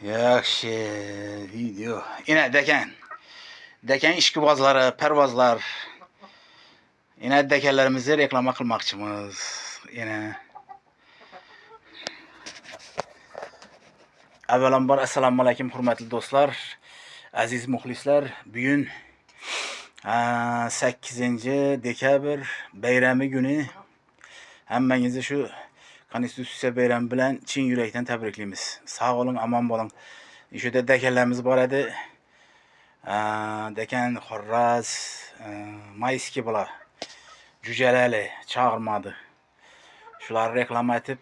Yaxshi video. Yine Deken işkibazları, pervazlar. Yine dekenlerimizi reklama kılmakçımız. Yine. Avvalambor assalomu alaykum hurmatli do'stlar, aziz muxlislar. Bugun 8-dekabr bayrami günü. Hammangizni shu Konstitutsiya bayrami bilan chin yurakdan tabriklaymiz. Sağ olun, aman bo'lin. Shuda dekanlarimiz bor edi. Dekan Xorraz, Mayski bular. Jujalali chaqirmadi. Shularni reklama etib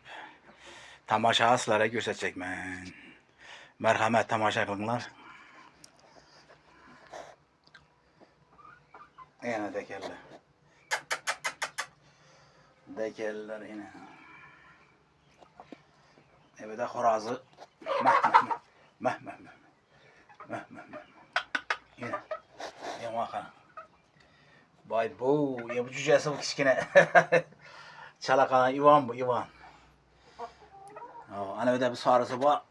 tomosha sizlarga ko'rsatacakman. Marhamat, tomosha qilinglar. Yana dekanlar. Dekanlar yine. Evet, Xorazı. Mah. Yine. Yamaha. Bay bu. Ya bu cücesi bu kiçkine. Çalakana Ivan bu, Ivan. Ana bir de bir sarısı var.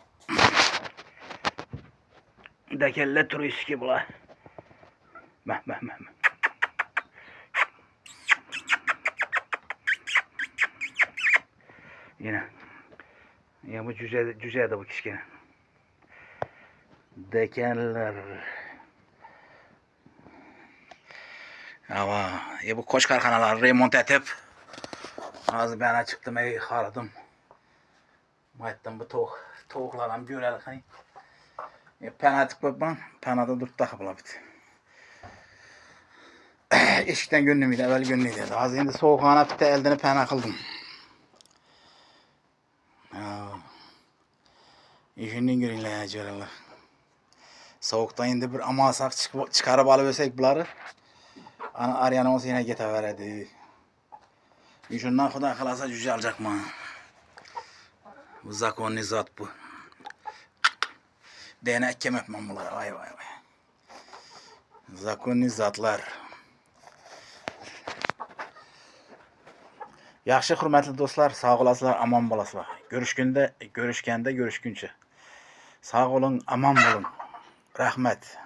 Dekelle turistki bu. Mah. Yine. Ya bu cüce de bu kiçkine. Dekenler. Ya bu koç karxanaları remont etip az ben çıktım, xaradım. Maytdan bu tovuqlardan görəlik hani. Panatik babam, panada durub taxıblar bit. Eşikdən gönlüm idi, əvvəl gönlüm idi. Az indi soğuqxana bitə əldini pana qıldım. İşindən görünlər görürlər. Soğuktan indi bir amasaq çıxarıb alıversək bunları. Ana arayan olsa yine getiverdi. Şundan Xuda xalasa cüce alacak mı? Bu zakonli zat bu. Dene ekkem etmem bunlara. Vay. Zakonli zatlar. Yaxşı hürmetli dostlar, sağ olasınlar, aman olasınlar. Görüşkende görüşkünçe. Sağ olun, aman olun. Rahmet.